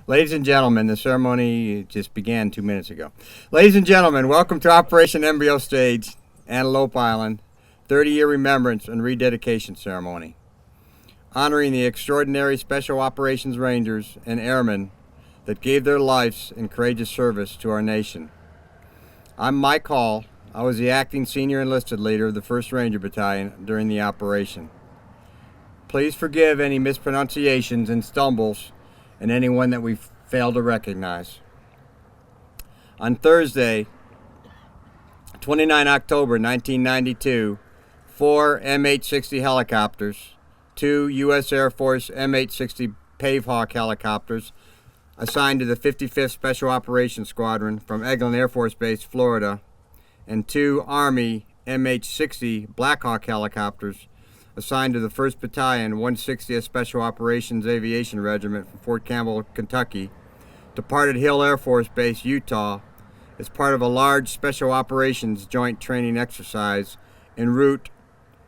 Ladies and gentlemen, the ceremony just began 2 minutes ago. Ladies and gentlemen, welcome to Operation Embryo Stage, Antelope Island, 30-year Remembrance and Rededication Ceremony, honoring the extraordinary Special Operations Rangers and Airmen that gave their lives in courageous service to our nation. I'm Mike Hall. I was the acting senior enlisted leader of the 1st Ranger Battalion during the operation. Please forgive any mispronunciations and stumbles and anyone that we failed to recognize. On Thursday, 29 October 1992, 4 MH-60 helicopters, 2 U.S. Air Force MH-60 Pavehawk helicopters assigned to the 55th Special Operations Squadron from Eglin Air Force Base, Florida, and 2 Army MH-60 Blackhawk helicopters assigned to the 1st Battalion, 160th Special Operations Aviation Regiment from Fort Campbell, Kentucky, departed Hill Air Force Base, Utah, as part of a large Special Operations Joint Training Exercise en route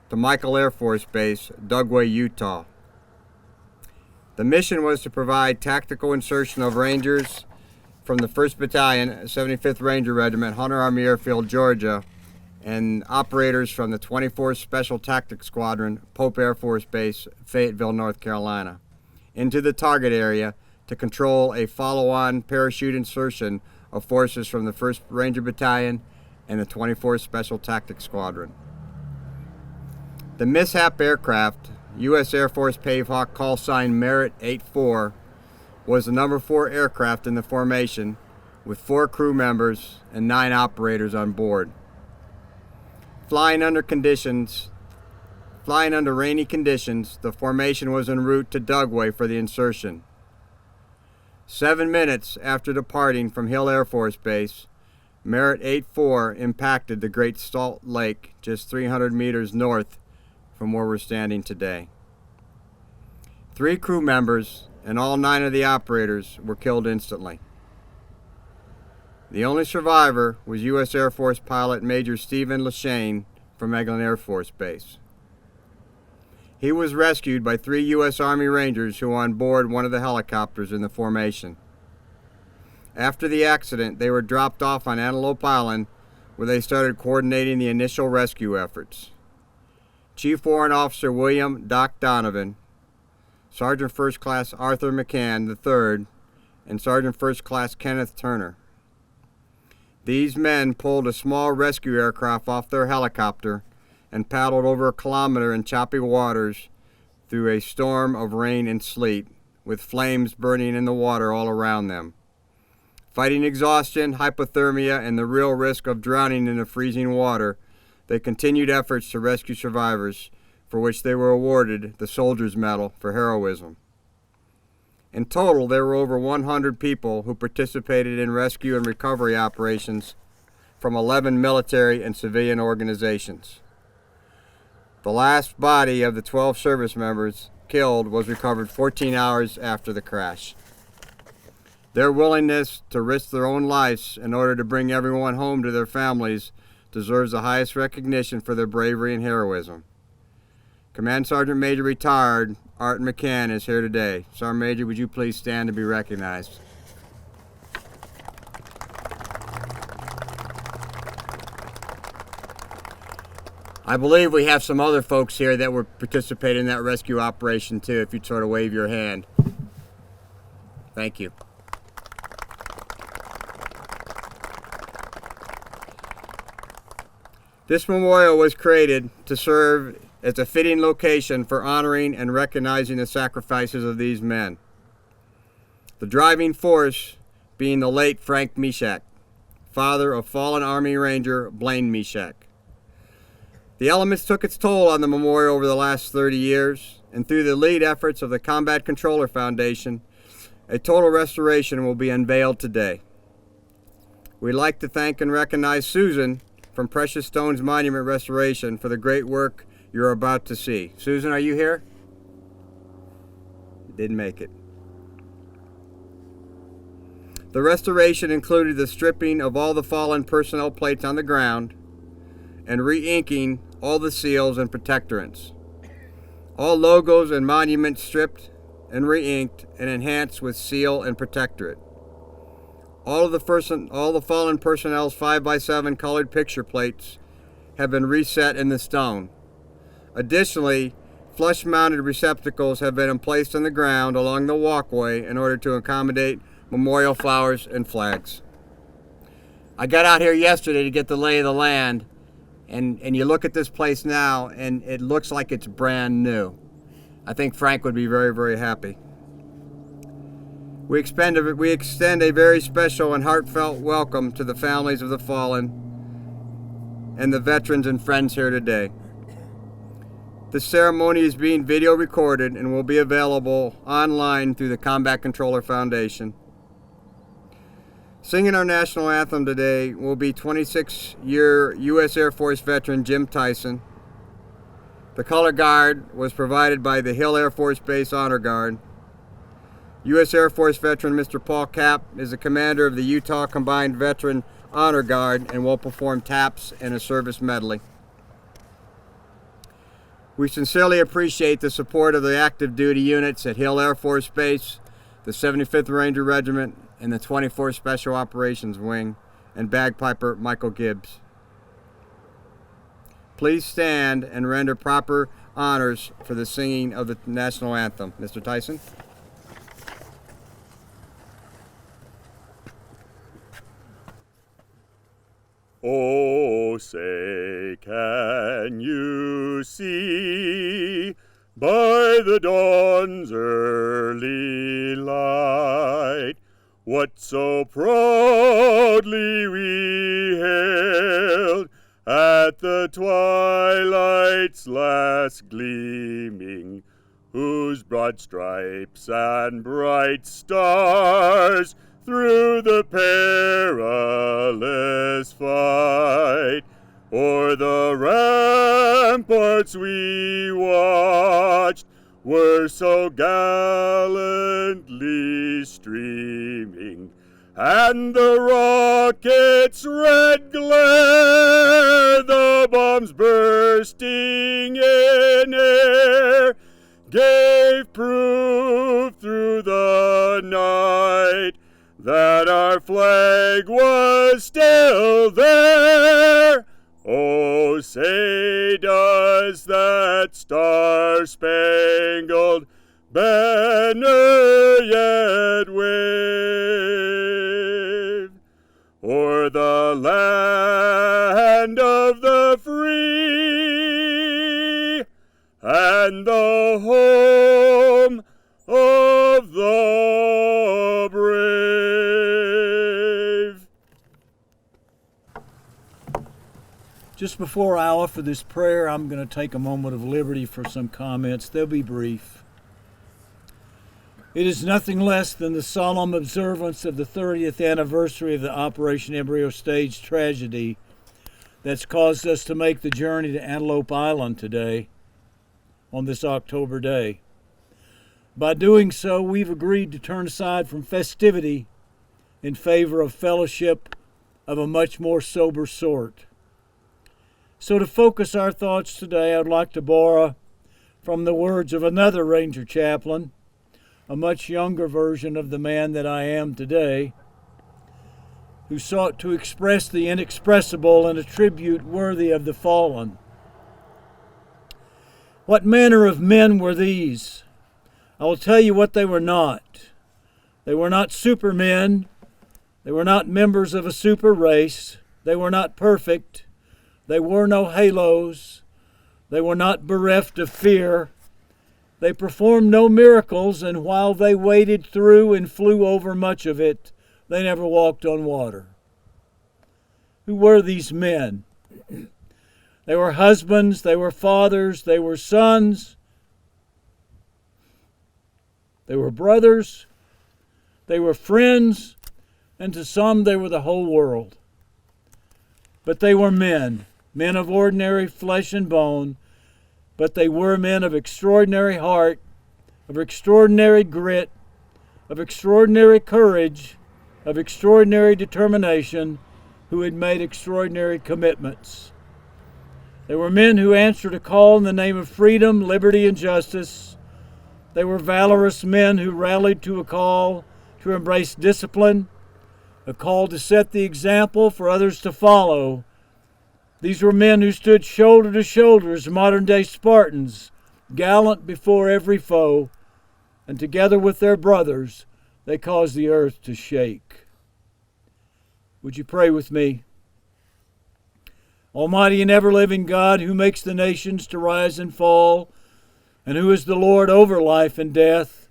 to Michael Air Force Base, Dugway, Utah. The mission was to provide tactical insertion of Rangers from the 1st Battalion, 75th Ranger Regiment, Hunter Army Airfield, Georgia, and operators from the 24th Special Tactics Squadron, Pope Air Force Base, Fayetteville, North Carolina, into the target area to control a follow-on parachute insertion of forces from the 1st Ranger Battalion and the 24th Special Tactics Squadron. The mishap aircraft, U.S. Air Force Pavehawk call sign Merit 84, was the number 4 aircraft in the formation with 4 crew members and 9 operators on board. Flying under rainy conditions, the formation was en route to Dugway for the insertion. 7 minutes after departing from Hill Air Force Base, Merit 84 impacted the Great Salt Lake just 300 meters north from where we're standing today. 3 crew members and all 9 of the operators were killed instantly. The only survivor was U.S. Air Force pilot Major Stephen Leshane from Eglin Air Force Base. He was rescued by 3 U.S. Army Rangers who were on board one of the helicopters in the formation. After the accident, they were dropped off on Antelope Island, where they started coordinating the initial rescue efforts. Chief Warrant Officer William Doc Donovan, Sergeant First Class Arthur McCann III, and Sergeant First Class Kenneth Turner. These men pulled a small rescue aircraft off their helicopter and paddled over a kilometer in choppy waters through a storm of rain and sleet, with flames burning in the water all around them. Fighting exhaustion, hypothermia, and the real risk of drowning in the freezing water, they continued efforts to rescue survivors, for which they were awarded the Soldier's Medal for heroism. In total, there were over 100 people who participated in rescue and recovery operations from 11 military and civilian organizations. The last body of the 12 service members killed was recovered 14 hours after the crash. Their willingness to risk their own lives in order to bring everyone home to their families deserves the highest recognition for their bravery and heroism. Command Sergeant Major Retired Art McCann is here today. Sergeant Major, would you please stand to be recognized? I believe we have some other folks here that were participating in that rescue operation too, if you'd sort of wave your hand. Thank you. This memorial was created to serve as a fitting location for honoring and recognizing the sacrifices of these men. The driving force being the late Frank Meshach, father of fallen Army Ranger Blaine Meshach. The elements took its toll on the memorial over the last 30 years, and through the lead efforts of the Combat Controller Foundation, a total restoration will be unveiled today. We'd like to thank and recognize Susan from Precious Stones Monument Restoration for the great work you're about to see. Susan, are you here? Didn't make it. The restoration included the stripping of all the fallen personnel plates on the ground and re-inking all the seals and protectorants. All logos and monuments stripped and re-inked and enhanced with seal and protectorate. All the fallen personnel's 5x7 colored picture plates have been reset in the stone. Additionally, flush-mounted receptacles have been placed in the ground along the walkway in order to accommodate memorial flowers and flags. I got out here yesterday to get the lay of the land, and you look at this place now, and it looks like it's brand new. I think Frank would be very, very happy. We extend a very special and heartfelt welcome to the families of the fallen and the veterans and friends here today. The ceremony is being video recorded and will be available online through the Combat Controller Foundation. Singing our national anthem today will be 26-year U.S. Air Force veteran Jim Tyson. The color guard was provided by the Hill Air Force Base Honor Guard. U.S. Air Force veteran Mr. Paul Kapp is the commander of the Utah Combined Veteran Honor Guard and will perform taps and a service medley. We sincerely appreciate the support of the active duty units at Hill Air Force Base, the 75th Ranger Regiment, and the 24th Special Operations Wing, and bagpiper Michael Gibbs. Please stand and render proper honors for the singing of the national anthem. Mr. Tyson. Oh, say, can you see by the dawn's early light what so proudly we hailed at the twilight's last gleaming, whose broad stripes and bright stars through the perilous fight o'er the ramparts we watched were so gallantly streaming, and the rocket's red glare, the bombs bursting in air, gave proof through the night that our flag was still there. Oh, say, does that star-spangled banner yet wave o'er the land of the free and the home of the brave? Just before I offer this prayer, I'm going to take a moment of liberty for some comments. They'll be brief. It is nothing less than the solemn observance of the 30th anniversary of the Operation Embryo Stage tragedy that's caused us to make the journey to Antelope Island today on this October day. By doing so, we've agreed to turn aside from festivity in favor of fellowship of a much more sober sort. So to focus our thoughts today, I'd like to borrow from the words of another Ranger chaplain, a much younger version of the man that I am today, who sought to express the inexpressible in a tribute worthy of the fallen. What manner of men were these? I will tell you what they were not. They were not supermen. They were not members of a super race. They were not perfect. They wore no halos. They were not bereft of fear. They performed no miracles, and while they waded through and flew over much of it, they never walked on water. Who were these men? They were husbands, they were fathers, they were sons, they were brothers, they were friends, and to some they were the whole world. But they were men of ordinary flesh and bone, but they were men of extraordinary heart, of extraordinary grit, of extraordinary courage, of extraordinary determination, who had made extraordinary commitments. They were men who answered a call in the name of freedom, liberty, and justice, They were valorous men who rallied to a call to embrace discipline, a call to set the example for others to follow. These were men who stood shoulder to shoulder as modern-day Spartans, gallant before every foe, and together with their brothers, they caused the earth to shake. Would you pray with me? Almighty and ever-living God, who makes the nations to rise and fall, and who is the Lord over life and death,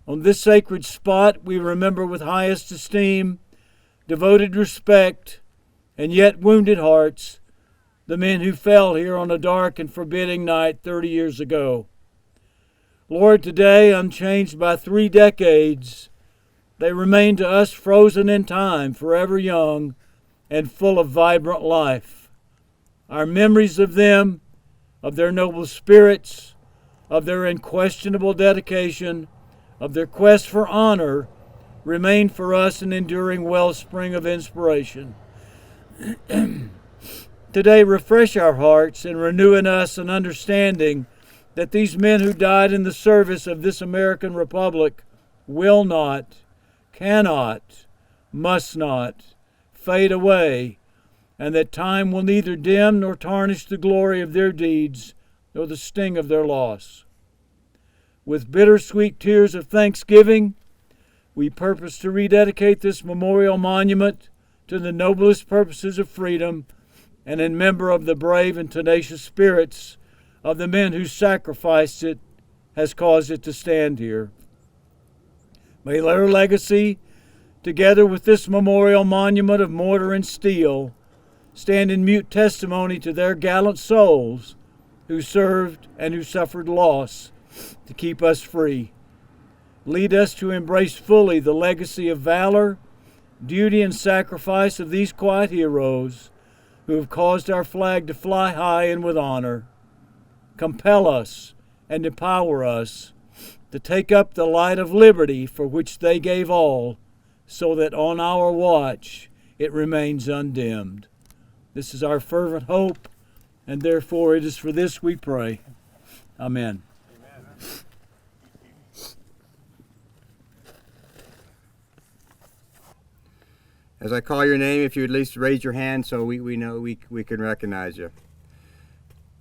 on this sacred spot we remember with highest esteem, devoted respect, and yet wounded hearts, the men who fell here on a dark and forbidding night 30 years ago. Lord, today, unchanged by 3 decades, they remain to us frozen in time, forever young and full of vibrant life. Our memories of them, of their noble spirits, of their unquestionable dedication, of their quest for honor, remain for us an enduring wellspring of inspiration. Today, refresh our hearts and renew in us an understanding that these men who died in the service of this American Republic will not, cannot, must not fade away, and that time will neither dim nor tarnish the glory of their deeds nor the sting of their loss. With bittersweet tears of thanksgiving, we purpose to rededicate this memorial monument to the noblest purposes of freedom and in memory of the brave and tenacious spirits of the men whose sacrifice it has caused it to stand here. May their legacy, together with this memorial monument of mortar and steel, stand in mute testimony to their gallant souls who served and who suffered loss to keep us free. Lead us to embrace fully the legacy of valor, duty, and sacrifice of these quiet heroes who have caused our flag to fly high and with honor. Compel us and empower us to take up the light of liberty for which they gave all, so that on our watch it remains undimmed. This is our fervent hope, and therefore it is for this we pray. Amen. As I call your name, if you would at least raise your hand so we know we can recognize you.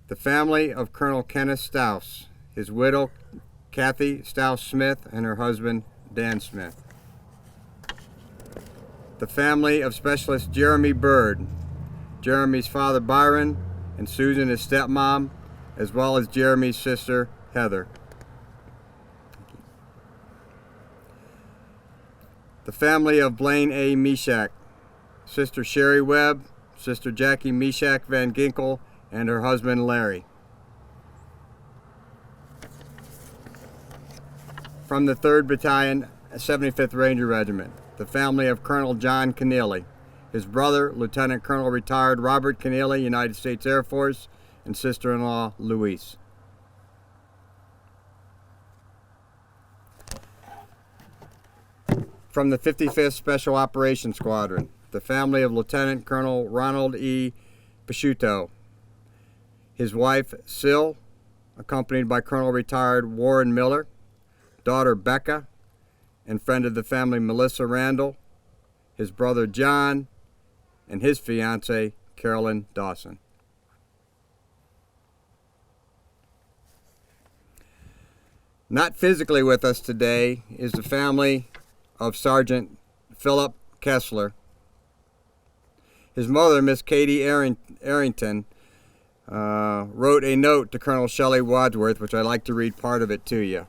The family of Colonel Kenneth Stouse, his widow Kathy Stouse Smith, and her husband Dan Smith. The family of Specialist Jeremy Bird, Jeremy's father Byron, and Susan, his stepmom, as well as Jeremy's sister Heather. The family of Blaine A. Meshach, Sister Sherry Webb, Sister Jackie Meshach Van Ginkel, and her husband Larry. From the 3rd Battalion, 75th Ranger Regiment, the family of Colonel John Keneally, his brother, Lieutenant Colonel retired Robert Keneally, United States Air Force, and sister-in-law Louise. From the 55th Special Operations Squadron, the family of Lieutenant Colonel Ronald E. Picciuto, his wife Syl, accompanied by Colonel retired Warren Miller, daughter Becca, and friend of the family Melissa Randall, his brother John, and his fiancée Carolyn Dawson. Not physically with us today is the family of Sergeant Philip Kessler. His mother, Miss Katie Arrington, wrote a note to Colonel Shelley Wadsworth, which I'd like to read part of it to you.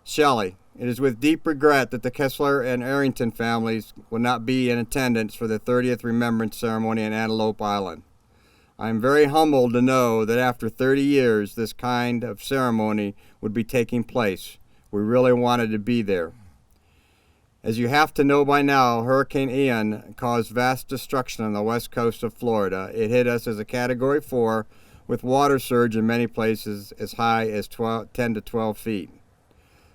Shelley, it is with deep regret that the Kessler and Arrington families will not be in attendance for the 30th Remembrance ceremony on Antelope Island. I am very humbled to know that after 30 years this kind of ceremony would be taking place. We really wanted to be there. As you have to know by now, Hurricane Ian caused vast destruction on the west coast of Florida. It hit us as a Category 4 with water surge in many places as high as 10 to 12 feet.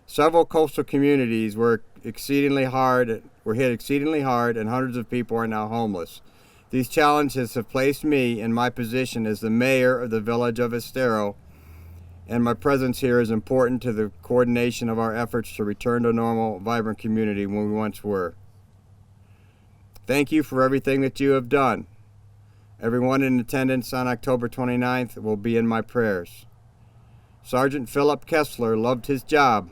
Several coastal communities were hit exceedingly hard, and hundreds of people are now homeless. These challenges have placed me in my position as the mayor of the village of Estero and my presence here is important to the coordination of our efforts to return to a normal, vibrant community when we once were. Thank you for everything that you have done. Everyone in attendance on October 29th will be in my prayers. Sergeant Philip Kessler loved his job.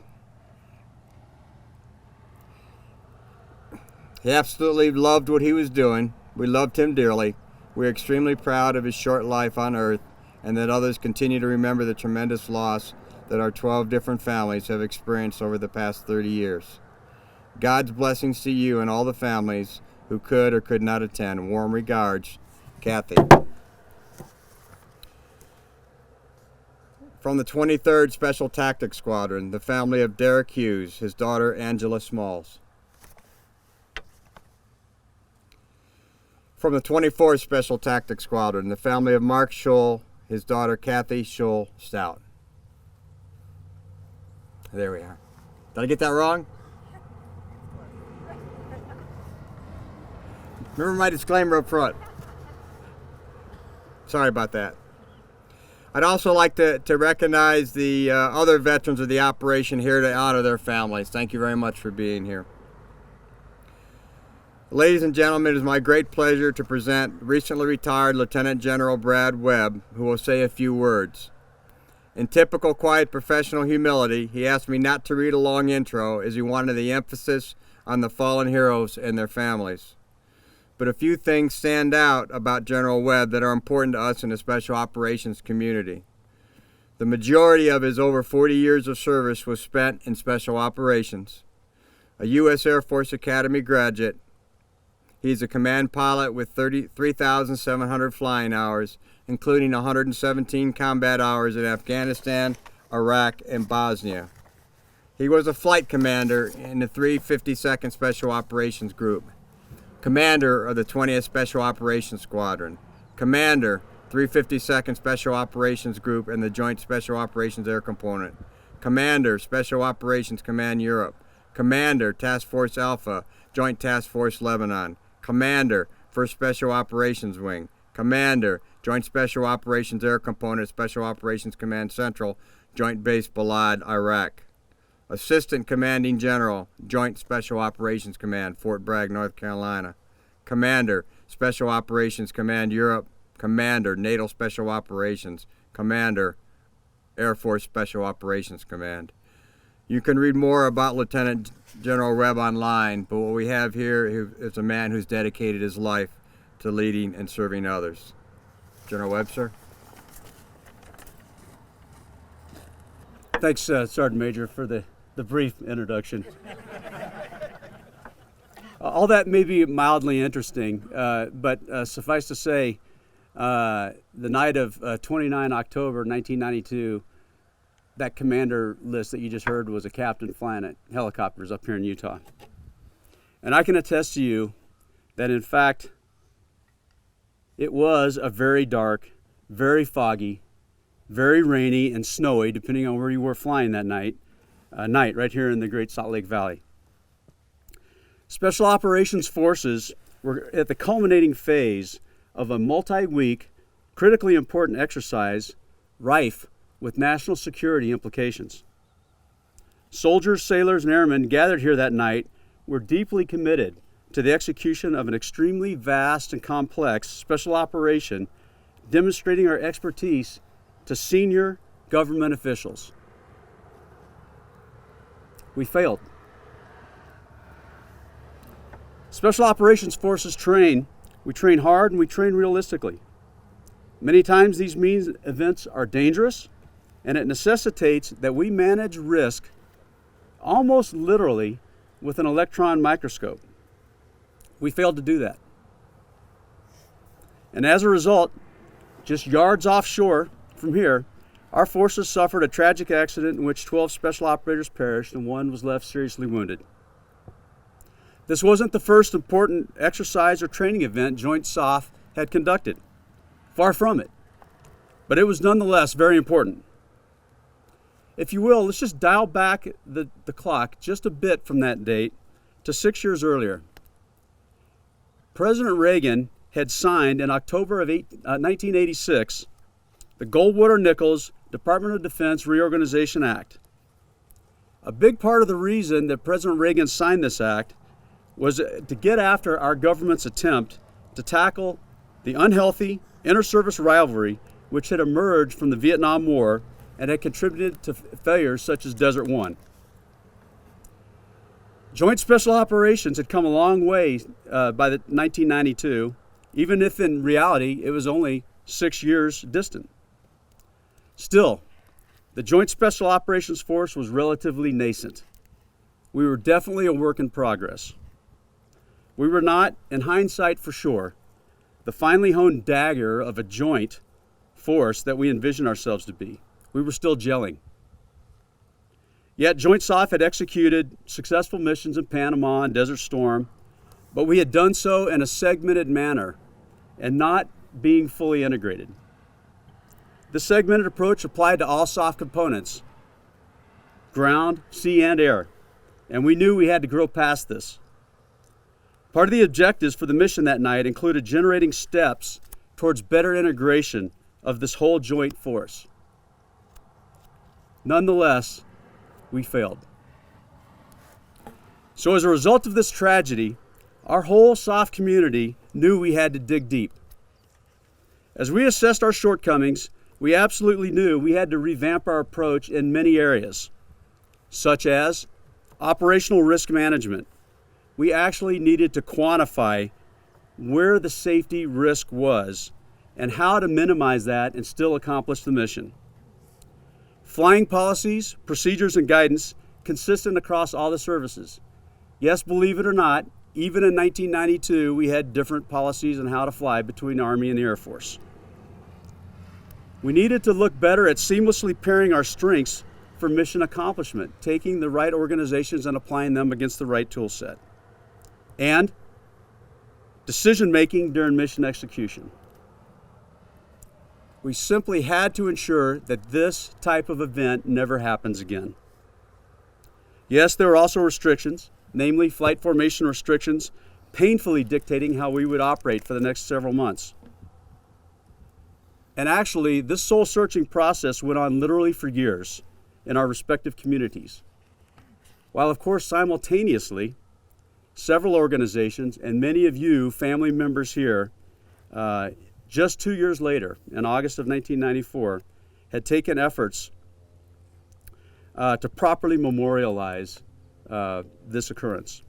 He absolutely loved what he was doing. We loved him dearly. We are extremely proud of his short life on Earth, and that others continue to remember the tremendous loss that our 12 different families have experienced over the past 30 years. God's blessings to you and all the families who could or could not attend. Warm regards, Kathy. From the 23rd Special Tactics Squadron, the family of Derek Hughes, his daughter Angela Smalls. From the 24th Special Tactics Squadron, the family of Mark Scholl, his daughter Kathy Scholl Stout. There we are. Did I get that wrong? Remember my disclaimer up front. Sorry about that. I'd also like to recognize the other veterans of the operation here to honor their families. Thank you very much for being here. Ladies and gentlemen, it is my great pleasure to present recently retired Lieutenant General Brad Webb, who will say a few words. In typical quiet professional humility, he asked me not to read a long intro as he wanted the emphasis on the fallen heroes and their families. But a few things stand out about General Webb that are important to us in the Special Operations community. The majority of his over 40 years of service was spent in Special Operations. A U.S. Air Force Academy graduate, he's a command pilot with 33,700 flying hours, including 117 combat hours in Afghanistan, Iraq, and Bosnia. He was a flight commander in the 352nd Special Operations Group, commander of the 20th Special Operations Squadron, commander, 352nd Special Operations Group and the Joint Special Operations Air Component, commander, Special Operations Command Europe, commander, Task Force Alpha, Joint Task Force Lebanon, commander, 1st Special Operations Wing, commander, Joint Special Operations Air Component, Special Operations Command Central, Joint Base Balad, Iraq. Assistant Commanding General, Joint Special Operations Command, Fort Bragg, North Carolina. Commander, Special Operations Command Europe. Commander, NATO Special Operations. Commander, Air Force Special Operations Command. You can read more about Lieutenant General Webb online, but what we have here is a man who's dedicated his life to leading and serving others. General Webb, sir. Thanks, Sergeant Major, for the brief introduction. All that may be mildly interesting, but suffice to say, the night of 29 October 1992, that commander list that you just heard was a captain flying helicopters up here in Utah. And I can attest to you that, in fact, it was a very dark, very foggy, very rainy and snowy, depending on where you were flying that night right here in the Great Salt Lake Valley. Special Operations Forces were at the culminating phase of a multi-week, critically important exercise rife with national security implications. Soldiers, sailors, and airmen gathered here that night were deeply committed to the execution of an extremely vast and complex special operation, demonstrating our expertise to senior government officials. We failed. Special Operations Forces train. We train hard and we train realistically. Many times these means events are dangerous, and it necessitates that we manage risk almost literally with an electron microscope. We failed to do that. And as a result, just yards offshore from here, our forces suffered a tragic accident in which 12 special operators perished and one was left seriously wounded. This wasn't the first important exercise or training event Joint SOF had conducted. Far from it. But it was nonetheless very important. If you will, let's just dial back the clock just a bit from that date to 6 years earlier. President Reagan had signed in October of 1986 the Goldwater-Nichols Department of Defense Reorganization Act. A big part of the reason that President Reagan signed this act was to get after our government's attempt to tackle the unhealthy inter-service rivalry which had emerged from the Vietnam War and had contributed to failures such as Desert One. Joint Special Operations had come a long way by 1992, even if in reality it was only 6 years distant. Still, the Joint Special Operations Force was relatively nascent. We were definitely a work in progress. We were not, in hindsight for sure, the finely honed dagger of a joint force that we envisioned ourselves to be. We were still gelling. Yet Joint SOF had executed successful missions in Panama and Desert Storm, but we had done so in a segmented manner and not being fully integrated. The segmented approach applied to all SOF components, ground, sea, and air, and we knew we had to grow past this. Part of the objectives for the mission that night included generating steps towards better integration of this whole joint force. Nonetheless, we failed. So as a result of this tragedy, our whole SOF community knew we had to dig deep. As we assessed our shortcomings, we absolutely knew we had to revamp our approach in many areas, such as operational risk management. We actually needed to quantify where the safety risk was and how to minimize that and still accomplish the mission. Flying policies, procedures, and guidance consistent across all the services. Yes, believe it or not, even in 1992, we had different policies on how to fly between the Army and the Air Force. We needed to look better at seamlessly pairing our strengths for mission accomplishment, taking the right organizations and applying them against the right tool set. And decision-making during mission execution. We simply had to ensure that this type of event never happens again. Yes, there were also restrictions, namely flight formation restrictions, painfully dictating how we would operate for the next several months. And actually, this soul-searching process went on literally for years in our respective communities. While, of course, simultaneously, several organizations and many of you, family members here, just 2 years later, in August of 1994, had taken efforts to properly memorialize this occurrence.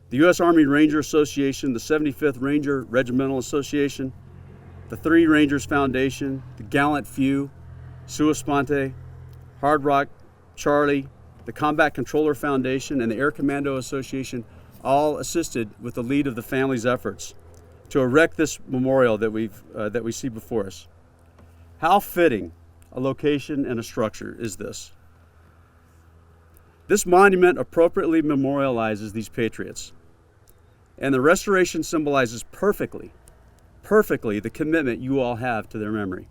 The U.S. Army Ranger Association, the 75th Ranger Regimental Association, the Three Rangers Foundation, the Gallant Few, Sua Sponte, Hard Rock, Charlie, the Combat Controller Foundation, and the Air Commando Association all assisted with the lead of the family's efforts to erect this memorial that we see before us. How fitting a location and a structure is this? This monument appropriately memorializes these patriots, and the restoration symbolizes perfectly the commitment you all have to their memory.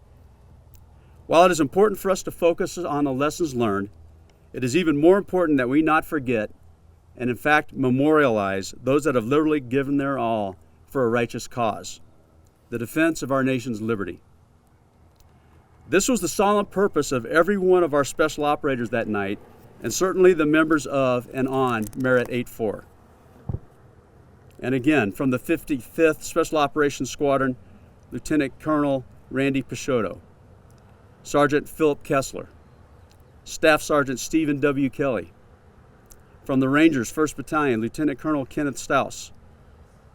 While it is important for us to focus on the lessons learned, it is even more important that we not forget and in fact memorialize those that have literally given their all for a righteous cause, the defense of our nation's liberty. This was the solemn purpose of every one of our special operators that night, and certainly the members of and on Merit 8-4. And again, from the 55th Special Operations Squadron, Lieutenant Colonel Randy Picciotto, Sergeant Philip Kessler, Staff Sergeant Stephen W. Kelly. From the Rangers 1st Battalion, Lieutenant Colonel Kenneth Stouse,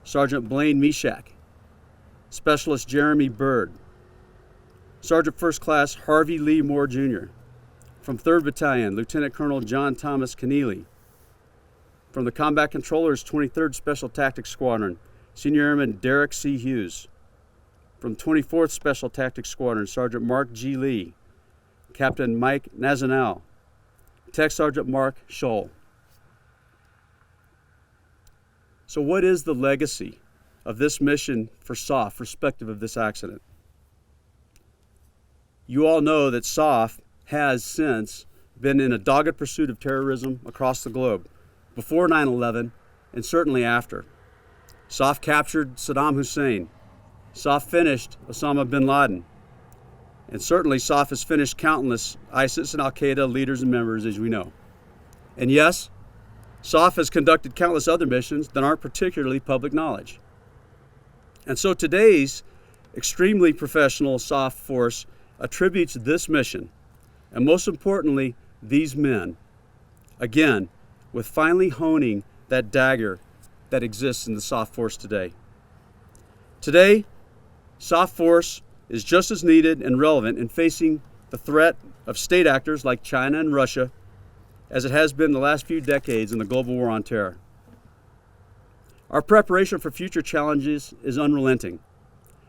Sergeant Blaine Mishak, Specialist Jeremy Bird, Sergeant First Class Harvey Lee Moore Jr. From 3rd Battalion, Lieutenant Colonel John Thomas Keneally. From the Combat Controllers 23rd Special Tactics Squadron, Senior Airman Derek C. Hughes. From 24th Special Tactics Squadron, Sergeant Mark G. Lee, Captain Mike Nazanal, Tech Sergeant Mark Scholl. So what is the legacy of this mission for SOF, respective of this accident? You all know that SOF has since been in a dogged pursuit of terrorism across the globe, before 9/11 and certainly after. SOF captured Saddam Hussein. SOF finished Osama bin Laden. And certainly SOF has finished countless ISIS and Al-Qaeda leaders and members, as we know. And yes, SOF has conducted countless other missions that aren't particularly public knowledge. And so today's extremely professional SOF force attributes this mission, and most importantly, these men, again, with finally honing that dagger that exists in the SOF force today. Today, SOF force is just as needed and relevant in facing the threat of state actors like China and Russia as it has been the last few decades in the global war on terror. Our preparation for future challenges is unrelenting.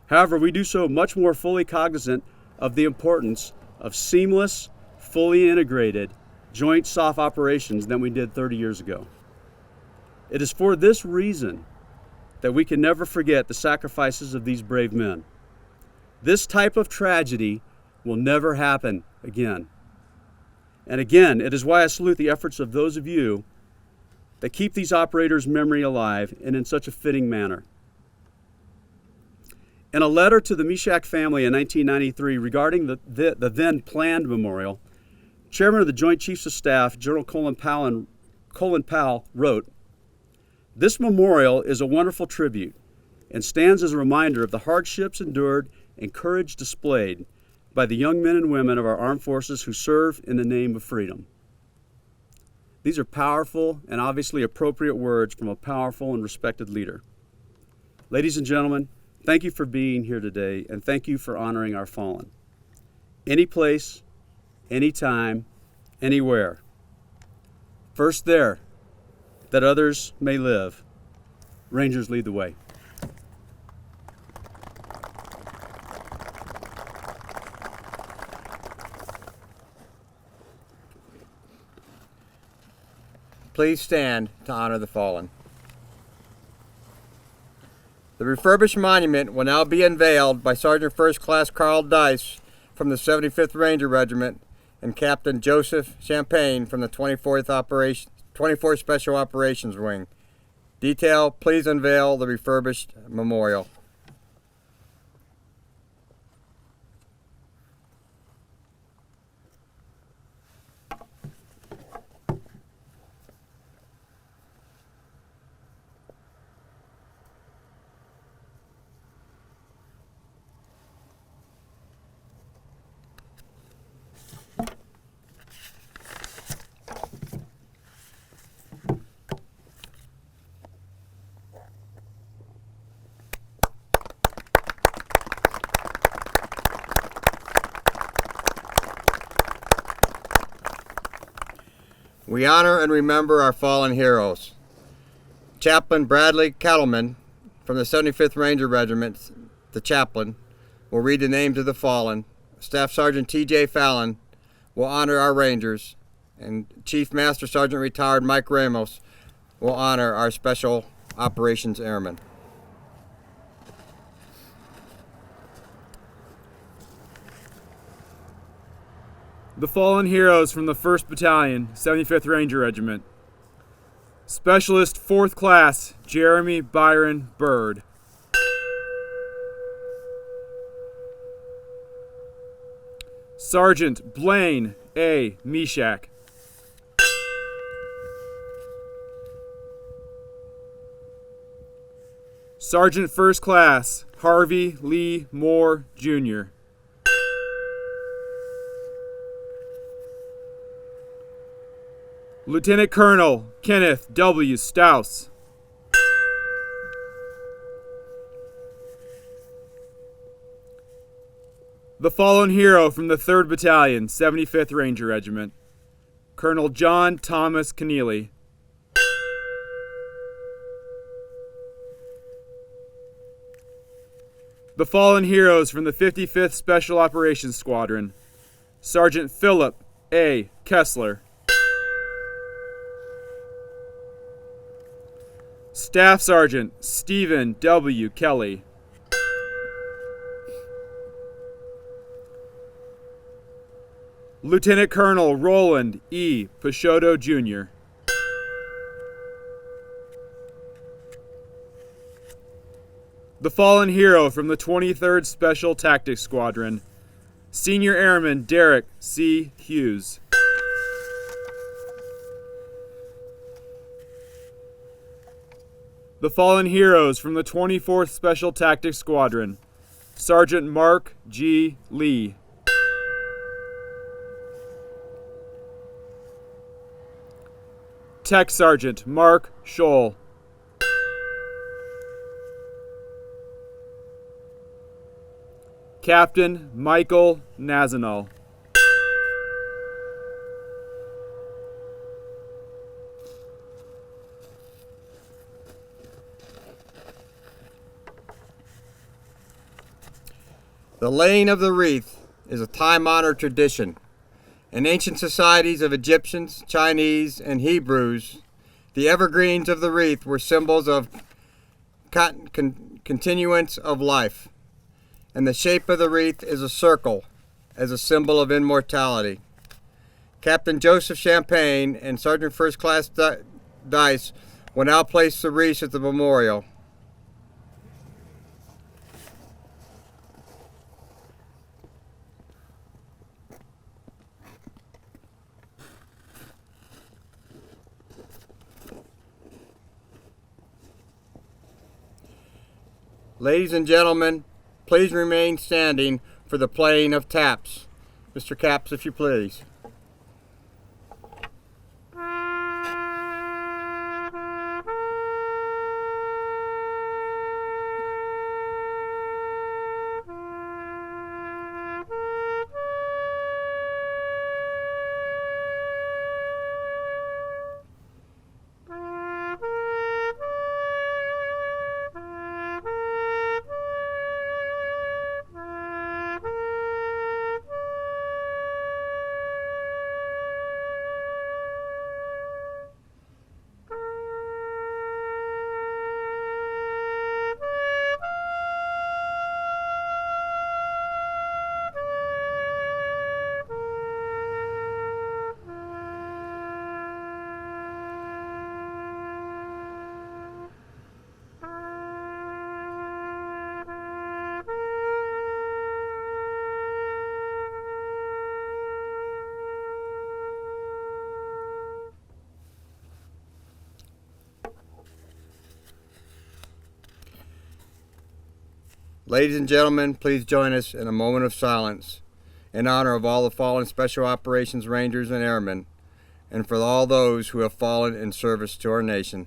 However, we do so much more fully cognizant of the importance of seamless, fully integrated joint SOF operations than we did 30 years ago. It is for this reason that we can never forget the sacrifices of these brave men. This type of tragedy will never happen again. And again, it is why I salute the efforts of those of you that keep these operators' memory alive and in such a fitting manner. In a letter to the Meshach family in 1993 regarding the then planned memorial, Chairman of the Joint Chiefs of Staff, General Colin Powell, wrote, "This memorial is a wonderful tribute and stands as a reminder of the hardships endured and courage displayed by the young men and women of our armed forces who serve in the name of freedom." These are powerful and obviously appropriate words from a powerful and respected leader. Ladies and gentlemen, thank you for being here today, and thank you for honoring our fallen. Any place, anytime, anywhere. First there, that others may live. Rangers lead the way. Please stand to honor the fallen. The refurbished monument will now be unveiled by Sergeant First Class Carl Dice from the 75th Ranger Regiment and Captain Joseph Champagne from the 24th Special Operations Wing. Detail, please unveil the refurbished memorial. We honor and remember our fallen heroes. Chaplain Bradley Cattleman from the 75th Ranger Regiment, the chaplain, will read the names of the fallen. Staff Sergeant T.J. Fallon will honor our Rangers, and Chief Master Sergeant Retired Mike Ramos will honor our Special Operations Airmen. The fallen heroes from the 1st Battalion, 75th Ranger Regiment. Specialist 4th Class, Jeremy Byron Bird. Sergeant Blaine A. Meshach. Sergeant 1st Class, Harvey Lee Moore, Jr. Lieutenant Colonel Kenneth W. Stouse. The fallen hero from the 3rd Battalion, 75th Ranger Regiment, Colonel John Thomas Keneally. The fallen heroes from the 55th Special Operations Squadron, Sergeant Philip A. Kessler. Staff Sergeant Stephen W. Kelly. Lieutenant Colonel Roland E. Peixoto, Jr. The fallen hero from the 23rd Special Tactics Squadron, Senior Airman Derek C. Hughes. The fallen heroes from the 24th Special Tactics Squadron. Sergeant Mark G. Lee. Tech Sergeant Mark Scholl. Captain Michael Nazinal. The laying of the wreath is a time-honored tradition. In ancient societies of Egyptians, Chinese, and Hebrews, the evergreens of the wreath were symbols of continuance of life, and the shape of the wreath is a circle as a symbol of immortality. Captain Joseph Champagne and Sergeant First Class Dice will now place the wreath at the memorial. Ladies and gentlemen, please remain standing for the playing of taps. Mr. Capps, if you please. Ladies and gentlemen, please join us in a moment of silence in honor of all the fallen Special Operations Rangers and Airmen, and for all those who have fallen in service to our nation.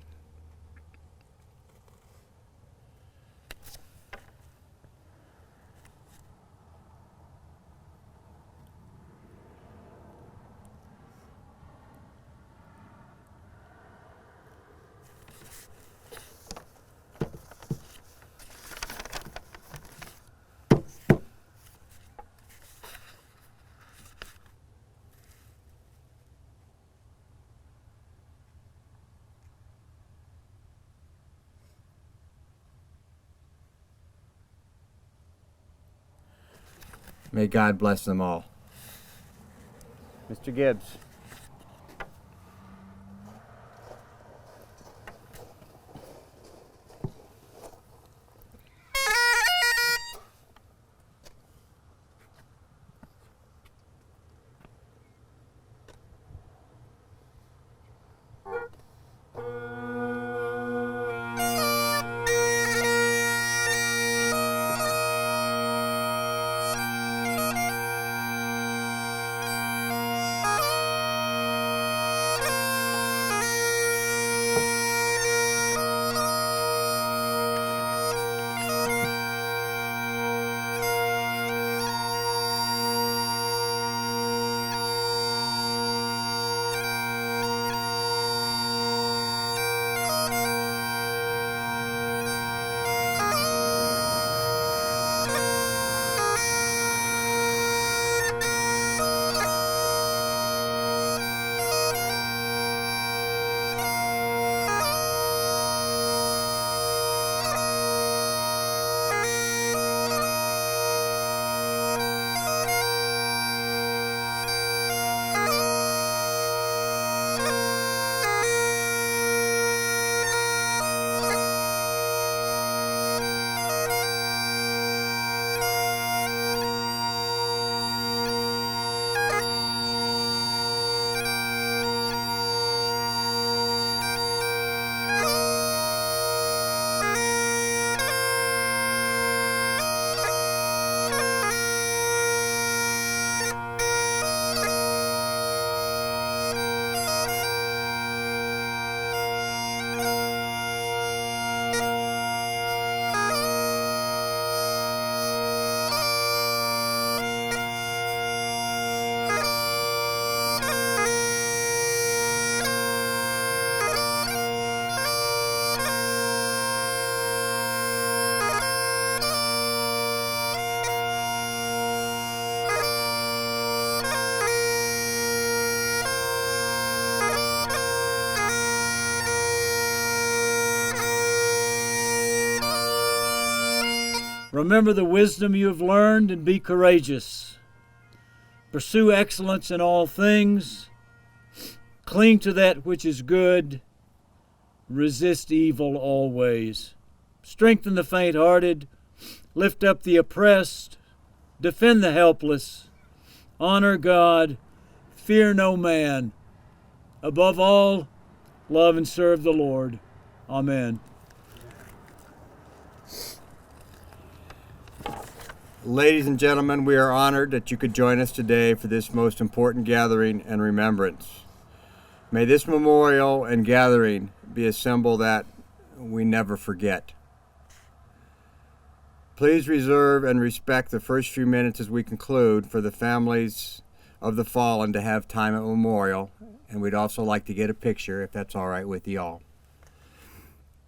May God bless them all. Mr. Gibbs. Remember the wisdom you have learned and be courageous. Pursue excellence in all things. Cling to that which is good. Resist evil always. Strengthen the faint-hearted. Lift up the oppressed. Defend the helpless. Honor God. Fear no man. Above all, love and serve the Lord. Amen. Ladies and gentlemen, we are honored that you could join us today for this most important gathering and remembrance. May this memorial and gathering be a symbol that we never forget. Please reserve and respect the first few minutes as we conclude for the families of the fallen to have time at memorial, and we'd also like to get a picture if that's all right with you all.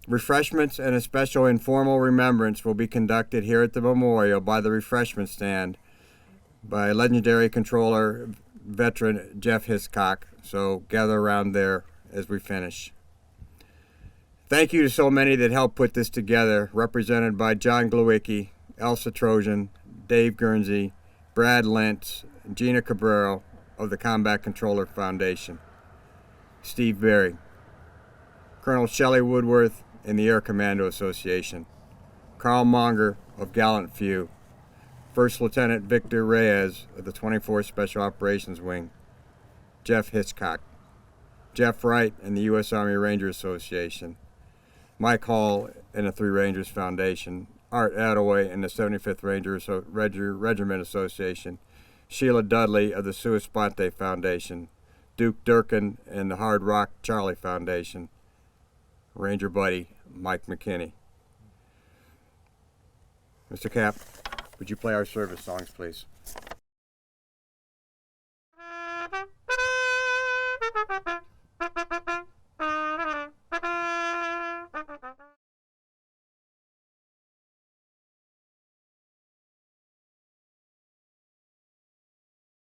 Refreshments and a special informal remembrance will be conducted here at the memorial by the refreshment stand by legendary controller veteran Jeff Hiscock, so gather around there as we finish. Thank you to so many that helped put this together, represented by John Glowicki, Elsa Trojan, Dave Guernsey, Brad Lentz, Gina Cabrero of the Combat Controller Foundation, Steve Berry, Colonel Shelley Woodworth in the Air Commando Association, Carl Monger of Gallant Few, First Lieutenant Victor Reyes of the 24th Special Operations Wing, Jeff Hitchcock, Jeff Wright and the U.S. Army Ranger Association, Mike Hall and the Three Rangers Foundation, Art Attaway and the 75th Regiment Association, Sheila Dudley of the Suis Sponte Foundation, Duke Durkin and the Hard Rock Charlie Foundation, Ranger Buddy Mike McKinney. Mr. Cap, would you play our service songs, please?